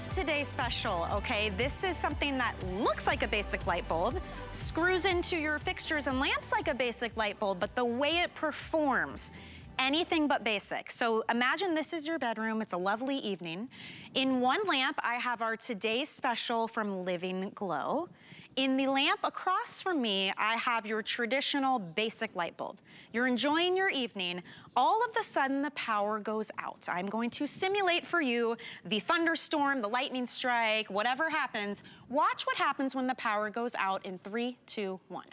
this today's special, okay? This is something that looks like a basic light bulb, screws into your fixtures and lamps like a basic light bulb, but the way it performs, anything but basic. So imagine this is your bedroom. It's a lovely evening. In one lamp, I have our today's special from Living Glow. In the lamp across from me, I have your traditional basic light bulb. You're enjoying your evening. All of a sudden, the power goes out. I'm going to simulate for you the thunderstorm, the lightning strike, whatever happens. Watch what happens when the power goes out in 3, 2, 1.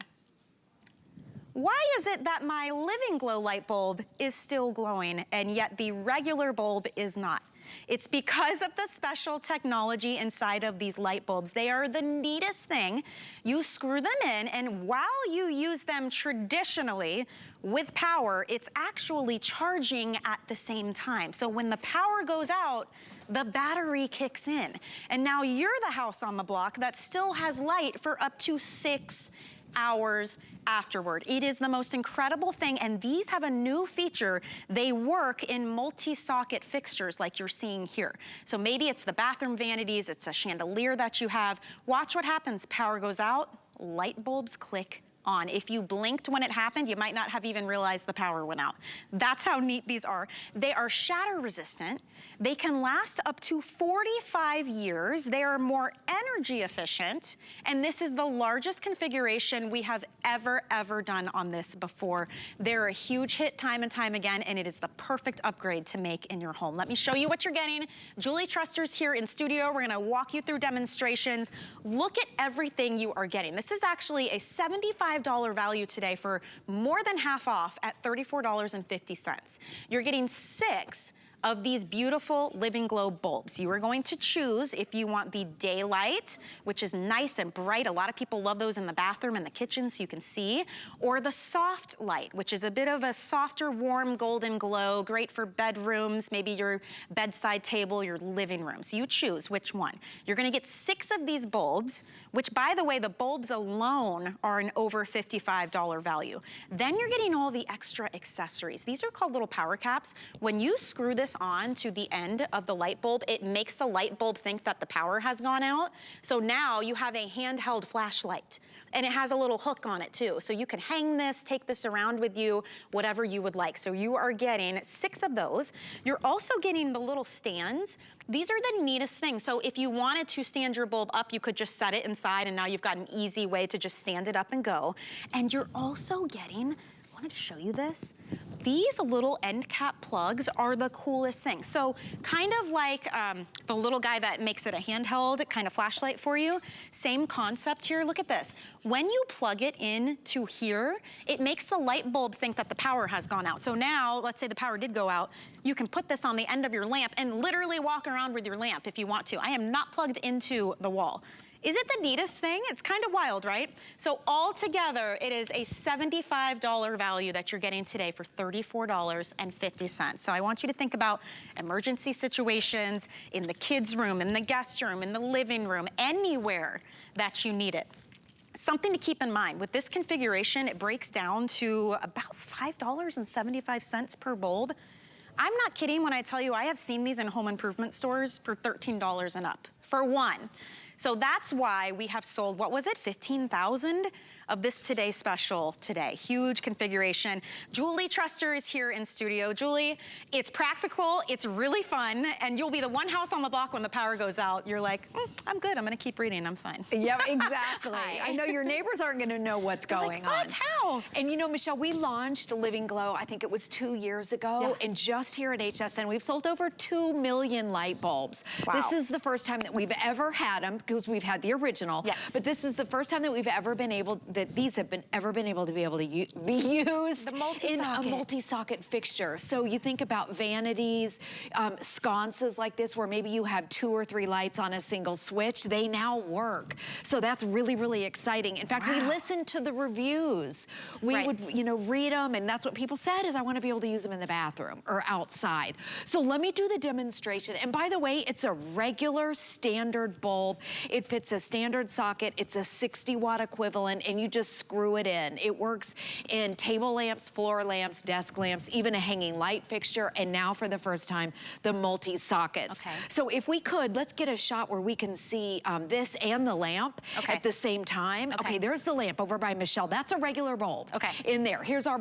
Why is it that my Living Glow light bulb is still glowing and yet the regular bulb is not? It's because of the special technology inside of these light bulbs. They are the neatest thing. You screw them in, and while you use them traditionally with power, it's actually charging at the same time. So when the power goes out, the battery kicks in. And now you're the house on the block that still has light for up to 6 hours afterward. It is the most incredible thing, and these have a new feature. They work in multi-socket fixtures like you're seeing here. So maybe it's the bathroom vanities, it's a chandelier that you have. Watch what happens. Power goes out, light bulbs click on. If you blinked when it happened, you might not have even realized the power went out. That's how neat these are. They are shatter resistant. They can last up to 45 years. They are more energy efficient, and this is the largest configuration we have ever done on this before. They're a huge hit time and time again, and it is the perfect upgrade to make in your home. Let me show you what you're getting. Julie Truster's here in studio. We're gonna walk you through demonstrations. Look at everything you are getting. This is actually a $75 value today for more than half off at $34.50. You're getting 6 of these beautiful Living Glow bulbs. You are going to choose if you want the daylight, which is nice and bright. A lot of people love those in the bathroom and the kitchen so you can see, or the soft light, which is a bit of a softer, warm, golden glow, great for bedrooms, maybe your bedside table, your living room. So you choose which one. You're gonna get 6 of these bulbs, which by the way, the bulbs alone are an over $55 value. Then you're getting all the extra accessories. These are called little power caps. When you screw this on to the end of the light bulb, it makes the light bulb think that the power has gone out. So now you have a handheld flashlight, and it has a little hook on it too. So you can hang this, take this around with you, whatever you would like. So you are getting 6 of those. You're also getting the little stands. These are the neatest things. So if you wanted to stand your bulb up, you could just set it inside, and now you've got an easy way to just stand it up and go. And you're also getting, I wanted to show you this. These little end cap plugs are the coolest thing. So kind of like the little guy that makes it a handheld kind of flashlight for you, same concept here. Look at this. When you plug it in to here, it makes the light bulb think that the power has gone out. So now, let's say the power did go out, you can put this on the end of your lamp and literally walk around with your lamp if you want to. I am not plugged into the wall. Is it the neatest thing? It's kind of wild, right? So all together, it is a $75 value that you're getting today for $34.50. So I want you to think about emergency situations in the kids' room, in the guest room, in the living room, anywhere that you need it. Something to keep in mind, with this configuration, it breaks down to about $5.75 per bulb. I'm not kidding when I tell you I have seen these in home improvement stores for $13 and up, for one. So that's why we have sold, what was it, 15,000 of this Today Special today. Huge configuration. Julie Truster is here in studio. Julie, it's practical, it's really fun, and you'll be the one house on the block when the power goes out. You're like, I'm good, I'm gonna keep reading, I'm fine. Yeah, exactly. I know your neighbors aren't gonna know what's going on. How? And you know, Michelle, we launched Living Glow, I think it was 2 years ago, and just here at HSN, we've sold over 2 million light bulbs. Wow. This is the first time that we've ever had them, because we've had the original, but this is the first time that we've ever been able, that these have been able to be used in a multi-socket fixture. So you think about vanities, sconces like this, where maybe you have 2 or 3 lights on a single switch, they now work. So that's really exciting. In fact, we listened to the reviews. We would, you know, read them, and that's what people said is, I want to be able to use them in the bathroom or outside. So let me do the demonstration. And by the way, it's a regular standard bulb. It fits a standard socket. It's a 60-watt equivalent, and you just screw it in. It works in table lamps, floor lamps, desk lamps, even a hanging light fixture, and now for the first time, the multi-sockets. Okay. So if we could, let's get a shot where we can see this and the lamp at the same time. Okay, there's the lamp over by Michelle. That's a regular bulb in there. Here's our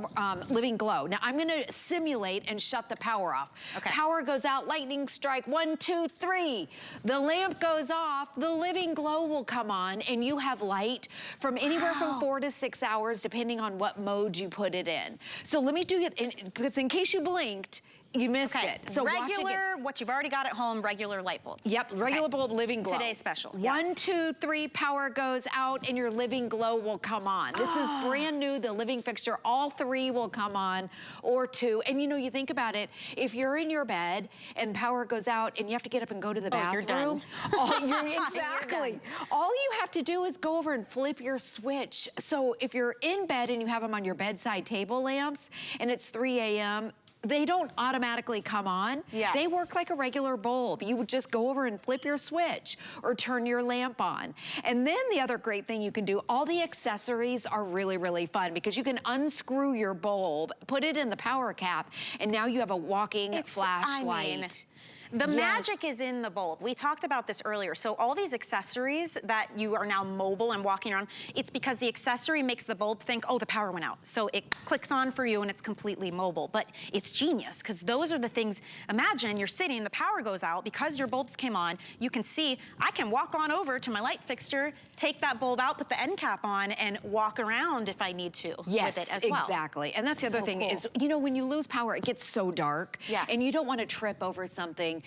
living glow. Now I'm gonna simulate and shut the power off. Power goes out, lightning strike, 1, 2, 3. The lamp goes off, the living glow will come on, and you have light from anywhere from 4 to 6 hours, depending on what mode you put it in. So let me do it, because in case you blinked, you missed it. So regular, what you've already got at home, regular light bulb. Yep, regular bulb, living glow. Today's special. 1, 2, 3, power goes out and your living glow will come on. This is brand new, the living fixture. All 3 will come on, or 2. And you know, you think about it, if you're in your bed and power goes out and you have to get up and go to the bathroom. Exactly. All you have to do is go over and flip your switch. So if you're in bed and you have them on your bedside table lamps and it's 3 a.m., they don't automatically come on. They work like a regular bulb. You would just go over and flip your switch or turn your lamp on. And then the other great thing you can do, all the accessories are really, really fun because you can unscrew your bulb, put it in the power cap, and now you have a walking flashlight. The magic is in the bulb. We talked about this earlier. So all these accessories that you are now mobile and walking around, it's because the accessory makes the bulb think, oh, the power went out. So it clicks on for you and it's completely mobile. But it's genius because those are the things, imagine you're sitting, the power goes out, because your bulbs came on, you can see, I can walk on over to my light fixture, take that bulb out, put the end cap on, and walk around if I need to with it as well. Exactly. And that's the other thing is, you know, when you lose power, it gets so dark. And you don't want to trip over something.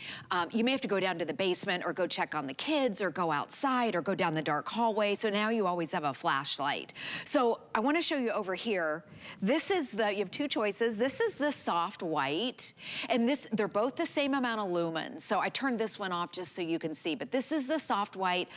You may have to go down to the basement or go check on the kids or go outside or go down the dark hallway. So now you always have a flashlight. So I want to show you over here. This is you have 2 choices. This is the soft white, and they're both the same amount of lumens. So I turned this one off just so you can see, but this is the soft white.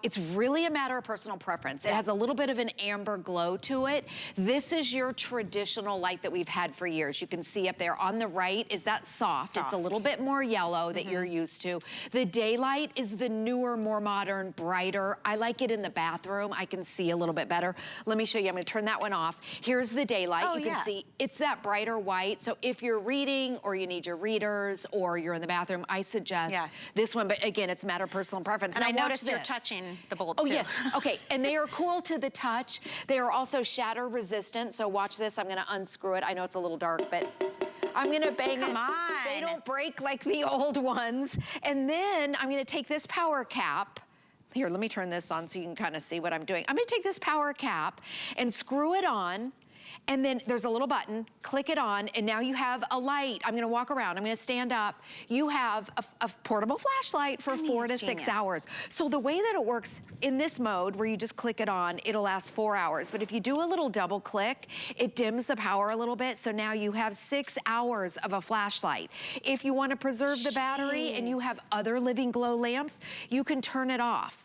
It's really a matter of personal preference. It has a little bit of an amber glow to it. This is your traditional light that we've had for years. You can see up there on the right is that soft. It's a little bit more yellow that you're used to. The daylight is the newer, more modern, brighter. I like it in the bathroom. I can see a little bit better. Let me show you. I'm gonna turn that one off. Here's the daylight. You can see it's that brighter white. So if you're reading or you need your readers or you're in the bathroom, I suggest this one. But again, it's a matter of personal preference. And I noticed you're touching the bulb too. Yes. Okay. And they are cool to the touch. They are also shatter resistant. So watch this. I'm gonna unscrew it. I know it's a little dark, but I'm gonna bang it. Come on. They don't break like the old ones. And then I'm gonna take this power cap. Here, let me turn this on so you can kind of see what I'm doing. I'm gonna take this power cap and screw it on. And then there's a little button, click it on, and now you have a light. I'm gonna walk around, I'm gonna stand up. You have a portable flashlight for 4 to 6 hours. So the way that it works in this mode where you just click it on, it'll last 4 hours. But if you do a little double click, it dims the power a little bit. So now you have 6 hours of a flashlight. If you wanna preserve the battery and you have other living glow lamps, you can turn it off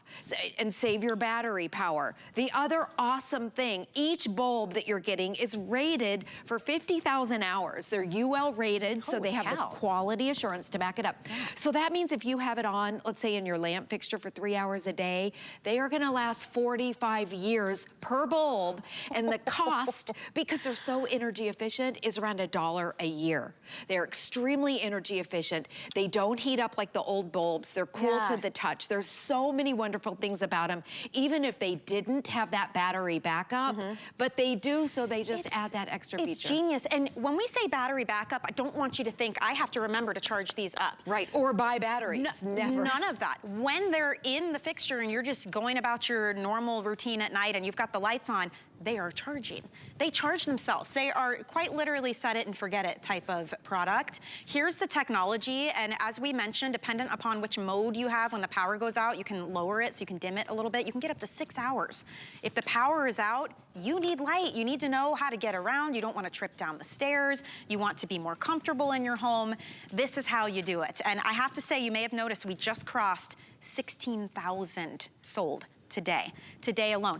and save your battery power. The other awesome thing, each bulb that you're getting is rated for 50,000 hours. They're UL rated, so they have the quality assurance to back it up. So that means if you have it on, let's say in your lamp fixture for 3 hours a day, they are gonna last 45 years per bulb. And the cost, because they're so energy efficient, is around $1 a year. They're extremely energy efficient. They don't heat up like the old bulbs. They're cool to the touch. There's so many wonderful things about them, even if they didn't have that battery backup, but they do, so they just add that extra feature. It's genius. And when we say battery backup, I don't want you to think I have to remember to charge these up. Right, or buy batteries. Never. None of that. When they're in the fixture and you're just going about your normal routine at night and you've got the lights on, they are charging. They charge themselves. They are quite literally set it and forget it type of product. Here's the technology, and as we mentioned, dependent upon which mode you have, when the power goes out, you can lower it so you can dim it a little bit. You can get up to 6 hours. If the power is out, you need light. You need to know how to get around. You don't want to trip down the stairs. You want to be more comfortable in your home. This is how you do it. And I have to say, you may have noticed we just crossed 16,000 sold today alone.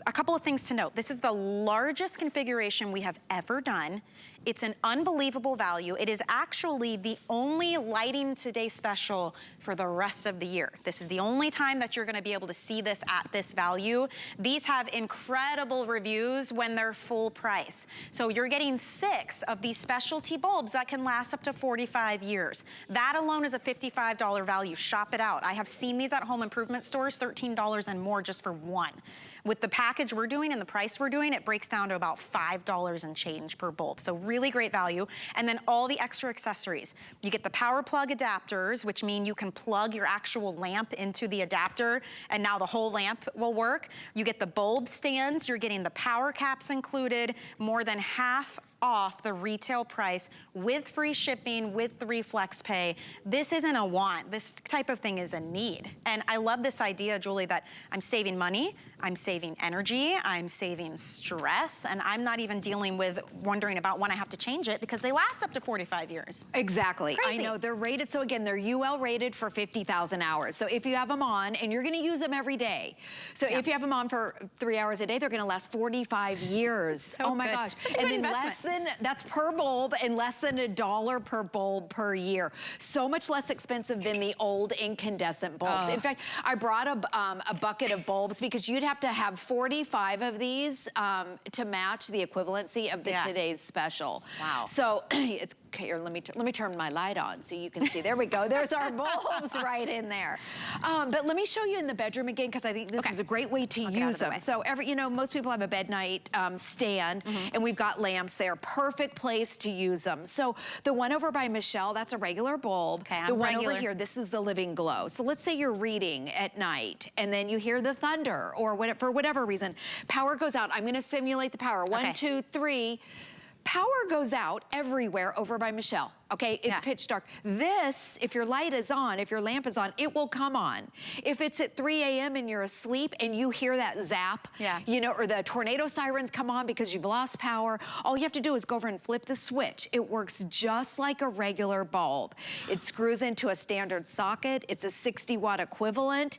A couple of things to note. This is the largest configuration we have ever done. It's an unbelievable value. It is actually the only Lighting Today special for the rest of the year. This is the only time that you're gonna be able to see this at this value. These have incredible reviews when they're full price. So you're getting 6 of these specialty bulbs that can last up to 45 years. That alone is a $55 value. Shop it out. I have seen these at home improvement stores, $13 and more just for one. With the package we're doing and the price we're doing, it breaks down to about $5 and change per bulb. So really great value. And then all the extra accessories. You get the power plug adapters, which mean you can plug your actual lamp into the adapter and now the whole lamp will work. You get the bulb stands, you're getting the power caps included, more than half off the retail price with free shipping, with 3 flex pay. This isn't a want, this type of thing is a need. And I love this idea, Julie, that I'm saving money, I'm saving energy, I'm saving stress, and I'm not even dealing with wondering about when I have to change it because they last up to 45 years. Exactly. Crazy. I know, they're rated, so again, they're UL rated for 50,000 hours. So if you have them on, and you're gonna use them every day. So if you have them on for 3 hours a day, they're gonna last 45 years. So oh my good. gosh. Such a And good then investment. that's per bulb, and less than $1 per bulb per year. So much less expensive than the old incandescent bulbs. In fact, I brought a bucket of bulbs because you'd have to have 45 of these to match the equivalency of the today's special. Wow. So it's, okay, here, let me turn my light on so you can see. There we go. There's our bulbs right in there. But let me show you in the bedroom again because I think this is a great way to use them. So most people have a bed night stand, and we've got lamps there. Perfect place to use them. So the one over by Michelle, that's a regular bulb. Okay, the one over here, this is the living glow. So let's say you're reading at night and then you hear the thunder or whatever, for whatever reason, power goes out. I'm gonna simulate the power. 1, 2, 3. Power goes out everywhere over by Michelle. Okay, it's pitch dark. This, if your light is on, if your lamp is on, it will come on. If it's at 3 a.m. and you're asleep and you hear that zap, or the tornado sirens come on because you've lost power, all you have to do is go over and flip the switch. It works just like a regular bulb. It screws into a standard socket. It's a 60-watt equivalent.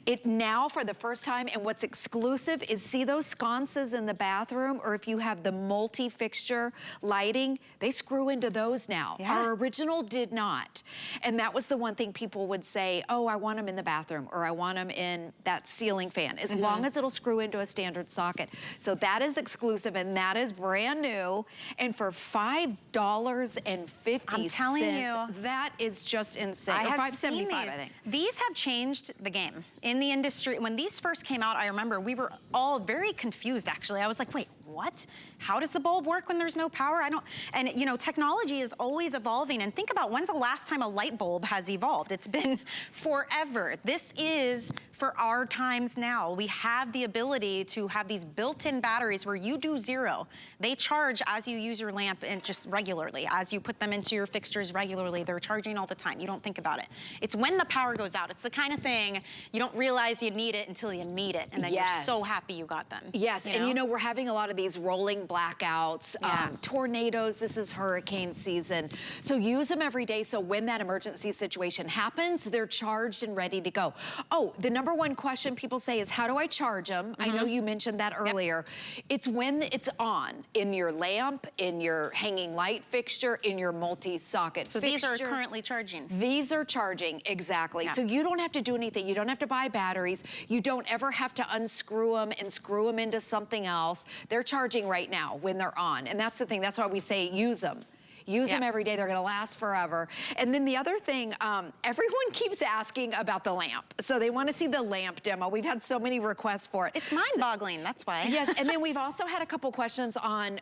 It now, for the first time, and what's exclusive is, see those sconces in the bathroom, or if you have the multi-fixture lighting, they screw into those now. Our original did not. And that was the one thing people would say, oh, I want them in the bathroom, or I want them in that ceiling fan, as long as it'll screw into a standard socket. So that is exclusive, and that is brand new. And for $5.50, I'm telling you, that is just insane. I have $5.75, seen these. I think. These have changed the game in the industry. When these first came out, I remember we were all very confused, actually. I was like, wait, what? How does the bulb work when there's no power? And technology is always evolving. And think about, when's the last time a light bulb has evolved? It's been forever. This is for our times now. We have the ability to have these built-in batteries where you do zero. They charge as you use your lamp and just regularly. As you put them into your fixtures regularly, they're charging all the time. You don't think about it. It's when the power goes out. It's the kind of thing you don't realize you need it until you need it. And then you're so happy you got them. Yes, and we're having a lot of these rolling blackouts, tornadoes. This is hurricane season. So use them every day so when that emergency situation happens, they're charged and ready to go. Oh, the number one question people say is, how do I charge them? I know you mentioned that earlier. It's when it's on, in your lamp, in your hanging light fixture, in your multi-socket fixture. So these are currently charging. These are charging, exactly. So you don't have to do anything. You don't have to buy batteries. You don't ever have to unscrew them and screw them into something else. They're charging right now when they're on. And that's the thing. That's why we say use them. Use them every day. They're going to last forever. And then the other thing, everyone keeps asking about the lamp. So they want to see the lamp demo. We've had so many requests for it. It's mind-boggling, that's why. Yes, and then we've also had a couple questions on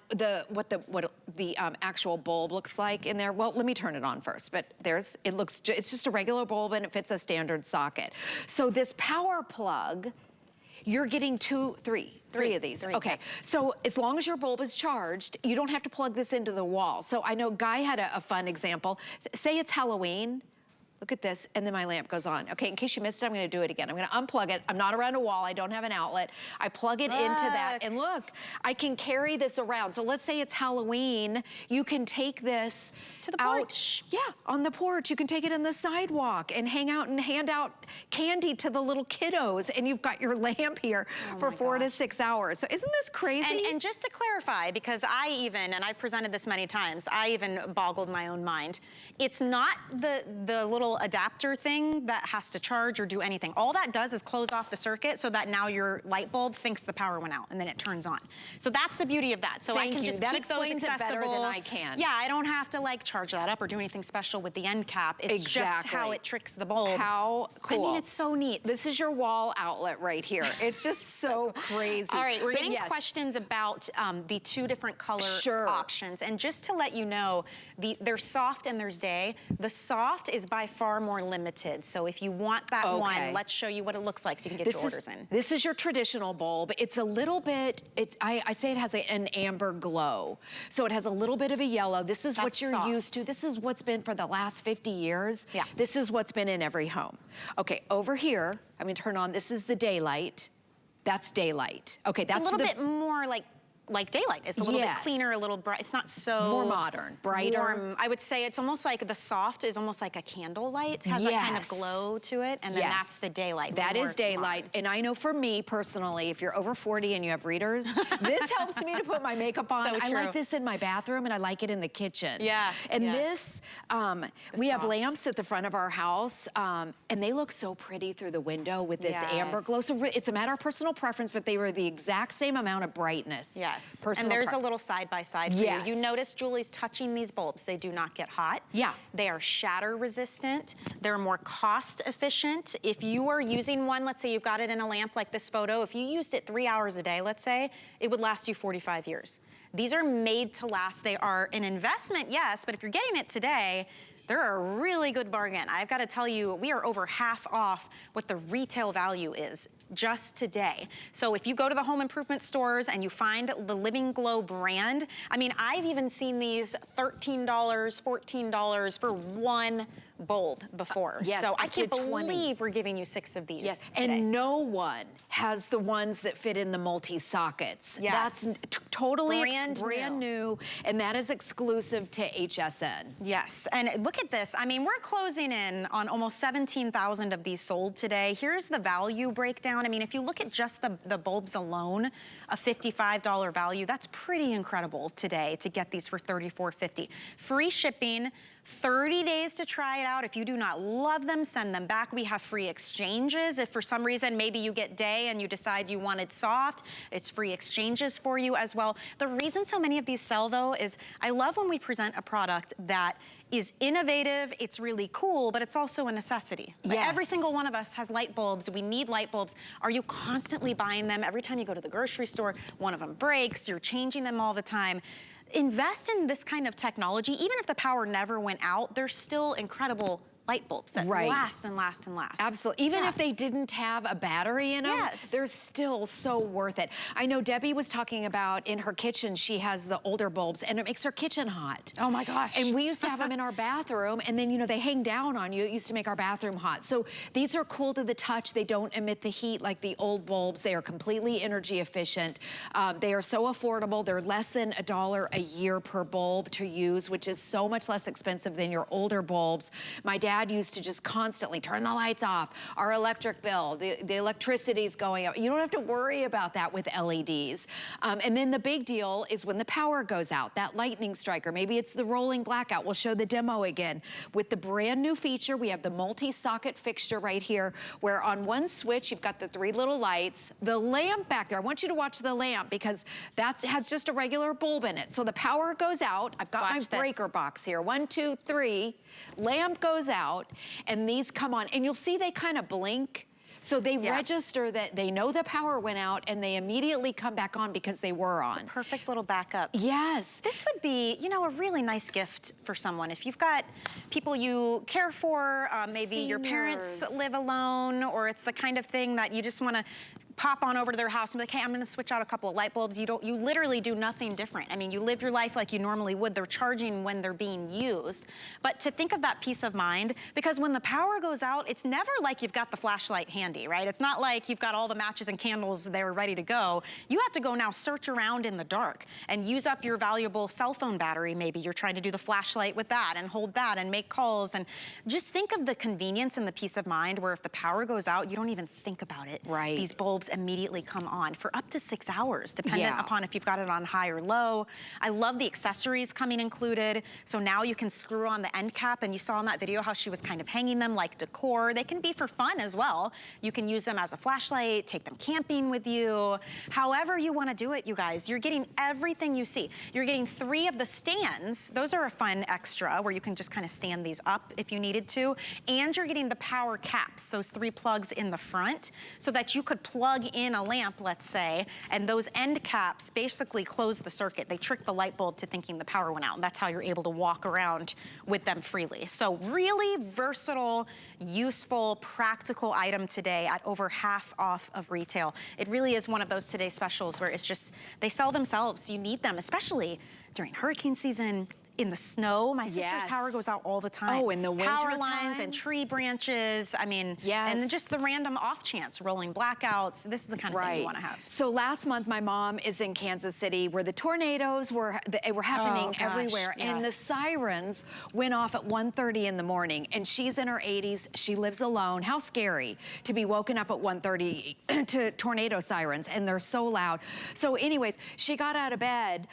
what the actual bulb looks like in there. Well, let me turn it on first. But it's just a regular bulb, and it fits a standard socket. So this power plug, you're getting three of these. Okay, so as long as your bulb is charged, you don't have to plug this into the wall. So I know Guy had a fun example. Say it's Halloween. Look at this, and then my lamp goes on. Okay, in case you missed it, I'm gonna do it again. I'm gonna unplug it. I'm not around a wall, I don't have an outlet. I plug it into that, and look, I can carry this around. So let's say it's Halloween, you can take this to the porch. Yeah, on the porch. You can take it in the sidewalk and hang out and hand out candy to the little kiddos, and you've got your lamp here for 4 to 6 hours. So isn't this crazy? And just to clarify, because and I've presented this many times, I even boggled my own mind. It's not the little adapter thing that has to charge or do anything. All that does is close off the circuit so that now your light bulb thinks the power went out and then it turns on. So that's the beauty of that. So I can just keep those accessible. That explains it better than I can. Yeah, I don't have to like charge that up or do anything special with the end cap. It's just how it tricks the bulb. How cool. I mean, it's so neat. This is your wall outlet right here. It's just so crazy. All right, we're getting questions about the 2 different color options. And just to let you know, there's soft and there's day. The soft is by far more limited. So if you want that one, let's show you what it looks like so you can get your orders in. This is your traditional bulb. It's a little bit, I say it has an amber glow. So it has a little bit of a yellow. This is what you're used to. This is what's been for the last 50 years. Yeah. This is what's been in every home. Okay, over here, I'm gonna turn on, this is the daylight. That's daylight. Okay, that's a little bit more like daylight. It's a little bit cleaner, a little bright. It's not so more modern, brighter. Warm. I would say it's almost like the soft is almost like a candle light. It has that kind of glow to it, and then that's the daylight. That is daylight, and I know for me personally, if you're over 40 and you have readers, this helps me to put my makeup on. I like this in my bathroom, and I like it in the kitchen. Yeah. And this, we have lamps at the front of our house, and they look so pretty through the window with this amber glow. So it's a matter of personal preference, but they were the exact same amount of brightness. Yes. And there's a little side-by-side for you. You notice Julie's touching these bulbs. They do not get hot. Yeah. They are shatter resistant. They're more cost efficient. If you are using one, let's say you've got it in a lamp like this photo, if you used it 3 hours a day, let's say, it would last you 45 years. These are made to last. They are an investment, yes, but if you're getting it today, they're a really good bargain. I've got to tell you, we are over half off what the retail value is just today. So if you go to the home improvement stores and you find the Living Glow brand, I mean, I've even seen these $13, $14 for one bulb before. So I can't believe we're giving you 6 of these today. And no one has the ones that fit in the multi-sockets. That's totally brand new, and that is exclusive to HSN. Yes, and look at this. I mean, we're closing in on almost 17,000 of these sold today. Here's the value breakdown. I mean, if you look at just the bulbs alone, a $55 value, that's pretty incredible today to get these for $34.50. Free shipping, 30 days to try it out. If you do not love them, send them back. We have free exchanges. If for some reason maybe you get day and you decide you wanted soft, it's free exchanges for you as well. The reason so many of these sell though is I love when we present a product that is innovative, it's really cool, but it's also a necessity. Every single one of us has light bulbs. We need light bulbs. Are you constantly buying them? Every time you go to the grocery store, one of them breaks, you're changing them all the time. Invest in this kind of technology. Even if the power never went out, there's still incredible light bulbs that last and last and last. Absolutely. Even if they didn't have a battery in them, they're still so worth it. I know Debbie was talking about in her kitchen, she has the older bulbs and it makes her kitchen hot. Oh my gosh. And we used to have them in our bathroom, and then, you know, they hang down on you. It used to make our bathroom hot. So these are cool to the touch. They don't emit the heat like the old bulbs. They are completely energy efficient. They are so affordable. They're less than $1 a year per bulb to use, which is so much less expensive than your older bulbs. My dad used to just constantly turn the lights off. Our electric bill, the electricity's going up. You don't have to worry about that with LEDs. And then the big deal is when the power goes out, that lightning strike, or maybe it's the rolling blackout. We'll show the demo again. With the brand new feature, we have the multi-socket fixture right here, where on one switch, you've got the 3 little lights. The lamp back there, I want you to watch the lamp because that has just a regular bulb in it. So the power goes out. I've got my breaker box here. 1, 2, 3. Lamp goes out, and these come on, and you'll see they kind of blink. So they register that they know the power went out, and they immediately come back on because they were on. It's a perfect little backup. Yes. This would be, you know, a really nice gift for someone. If you've got people you care for, maybe your parents live alone, or it's the kind of thing that you just want to pop on over to their house and be like, hey, I'm gonna switch out a couple of light bulbs. You literally do nothing different. I mean, you live your life like you normally would. They're charging when they're being used. But to think of that peace of mind, because when the power goes out, it's never like you've got the flashlight handy, right? It's not like you've got all the matches and candles there ready to go. You have to go now search around in the dark and use up your valuable cell phone battery. Maybe you're trying to do the flashlight with that and hold that and make calls. And just think of the convenience and the peace of mind where if the power goes out, you don't even think about it. Right. These bulbs immediately come on for up to 6 hours, dependent upon if you've got it on high or low. I love the accessories coming included. So now you can screw on the end cap, and you saw in that video how she was kind of hanging them like decor. They can be for fun as well. You can use them as a flashlight, take them camping with you. However you want to do it, you guys, you're getting everything you see. You're getting 3 of the stands. Those are a fun extra where you can just kind of stand these up if you needed to. And you're getting the power caps, those 3 plugs in the front, so that you could plug in a lamp, let's say, and those end caps basically close the circuit. They trick the light bulb to thinking the power went out, and that's how you're able to walk around with them freely. So really versatile, useful, practical item today at over half off of retail. It really is one of those today specials where it's just, they sell themselves. You need them, especially during hurricane season, in the snow. My sister's power goes out all the time. Oh, in the winter power lines and tree branches. I mean, and just the random off chance, rolling blackouts. This is the kind of thing you want to have. So last month, my mom is in Kansas City where the tornadoes were happening everywhere. And the sirens went off at 1:30 in the morning. And she's in her 80s. She lives alone. How scary to be woken up at 1:30 to tornado sirens. And they're so loud. So anyways, she got out of bed.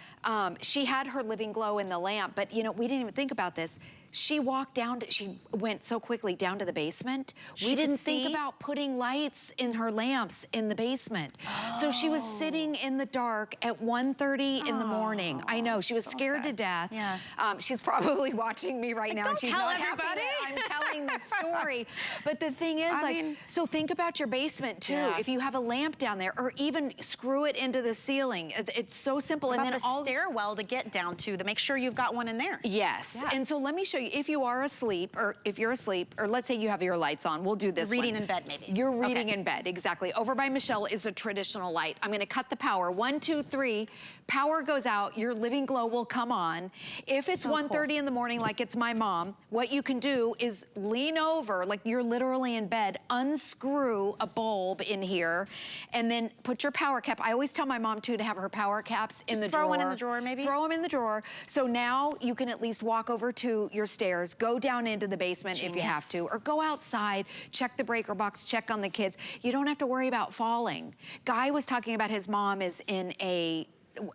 She had her living glow in the lamp. But, you know, we didn't even think about this. She walked down, she went so quickly down to the basement. We didn't think about putting lights in her lamps in the basement. So she was sitting in the dark at 1:30 in the morning. I know, she was scared to death. Yeah. She's probably watching me right now. Don't And she's tell not everybody. happy that I'm telling this story. But the thing is, so think about your basement too. If you have a lamp down there, or even screw it into the ceiling. It's so simple. And then the stairwell to get down to make sure you've got one in there. Yes. And so let me show you, if you are asleep, or if you're asleep, or let's say you have your lights on, we'll do this Reading in bed, maybe. You're reading in bed, exactly. Over by Michelle is a traditional light. I'm gonna cut the power. 1, 2, 3, power goes out, your living glow will come on. If it's 1:30 in the morning, like it's my mom, what you can do is lean over, like you're literally in bed, unscrew a bulb in here, and then put your power cap. I always tell my mom too to have her power caps in the drawer. Throw one in the drawer, maybe? Throw them in the drawer. So now you can at least walk over to your stairs, go down into the basement if you have to, or go outside, check the breaker box, check on the kids. You don't have to worry about falling. Guy was talking about his mom is in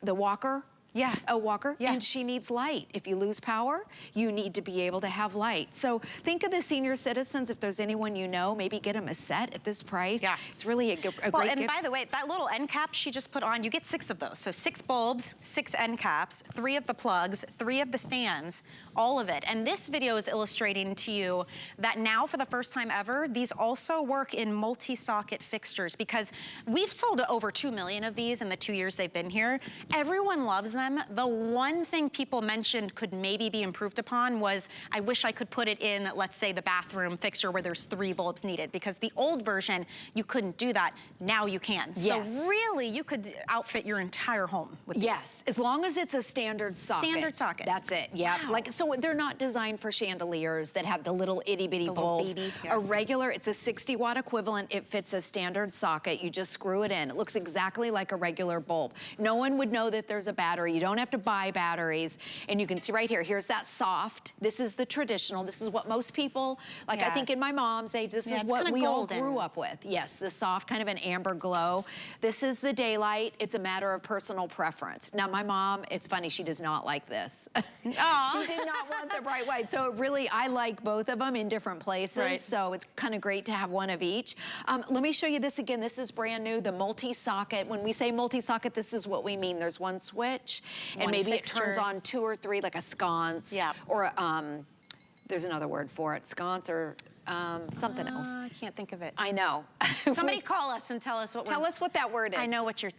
the walker. Yeah. A walker, yeah. And she needs light. If you lose power, you need to be able to have light. So think of the senior citizens. If there's anyone you know, maybe get them a set at this price. Yeah. It's really a great gift. Well, and by the way, that little end cap she just put on, you get 6 of those. So 6 bulbs, 6 end caps, 3 of the plugs, 3 of the stands, all of it. And this video is illustrating to you that now for the first time ever, these also work in multi-socket fixtures, because we've sold over 2 million of these in the 2 years they've been here. Everyone loves them. The one thing people mentioned could maybe be improved upon was, I wish I could put it in, let's say, the bathroom fixture where there's 3 bulbs needed, because the old version, you couldn't do that. Now you can. Yes. So really, you could outfit your entire home with these. Yes, as long as it's a standard socket. Standard socket. That's it, yeah. Wow. Like, so they're not designed for chandeliers that have the little itty bitty bulbs. A regular, it's a 60 watt equivalent. It fits a standard socket. You just screw it in. It looks exactly like a regular bulb. No one would know that there's a battery. You don't have to buy batteries. And you can see right here, here's that soft. This is the traditional. This is what most people, like I think in my mom's age, this is what we all grew up with. Yes, the soft, kind of an amber glow. This is the daylight. It's a matter of personal preference. Now my mom, it's funny, she does not like this. She did not want the bright white. So really, I like both of them in different places. So it's kind of great to have one of each. Let me show you this again. This is brand new, the multi-socket. When we say multi-socket, this is what we mean. There's one switch, and maybe it turns on 2 or 3, like a sconce. Yeah. Or there's another word for it, sconce or something else. I can't think of it. I know. Somebody call us and tell us what Tell us what that word is. I know what you're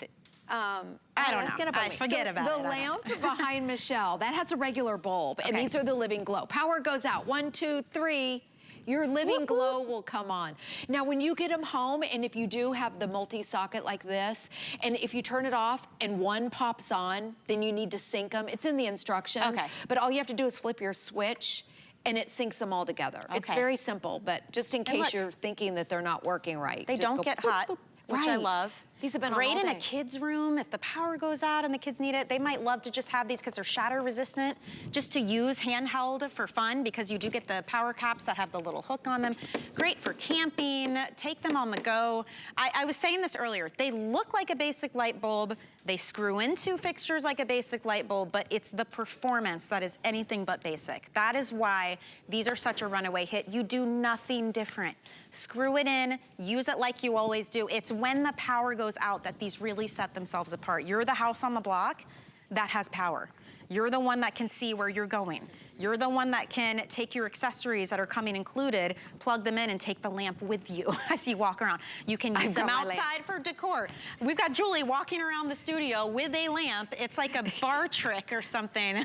I don't know. Forget about it. The lamp behind Michelle, that has a regular bulb, and these are the living glow. Power goes out, 1, 2, 3. Your living glow will come on. Now, when you get them home, and if you do have the multi-socket like this, and if you turn it off and one pops on, then you need to sync them. It's in the instructions. Okay. But all you have to do is flip your switch, and it syncs them all together. Okay. It's very simple, but just in case you're thinking that they're not working right. They don't get hot, which I love. These have been great on all in day. a kid's room. If the power goes out and the kids need it, they might love to just have these because they're shatter resistant, just to use handheld for fun, because you do get the power caps that have the little hook on them. Great for camping, take them on the go. I was saying this earlier, they look like a basic light bulb. They screw into fixtures like a basic light bulb, but it's the performance that is anything but basic. That is why these are such a runaway hit. You do nothing different. Screw it in, use it like you always do. It's when the power goes out that these really set themselves apart. You're the house on the block that has power. You're the one that can see where you're going. You're the one that can take your accessories that are coming included, plug them in, and take the lamp with you as you walk around. You can use them outside for decor. We've got Julie walking around the studio with a lamp. It's like a bar trick or something.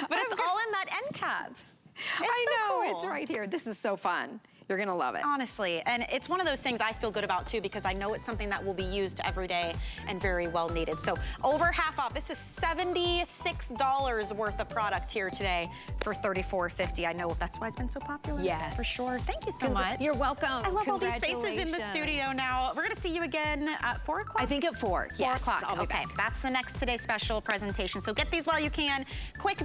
But it's all in that end cap. I know, it's right here. This is so fun. You're gonna love it. Honestly, and it's one of those things I feel good about too, because I know it's something that will be used every day and very well needed. So over half off. This is $76 worth of product here today for $34.50. I know that's why it's been so popular. Yes. For sure. Thank you so much. You're welcome. I love all these faces in the studio now. We're gonna see you again at 4 o'clock? I think at 4, yes. 4 o'clock, I'll be back. That's the next Today Special presentation. So get these while you can. Quick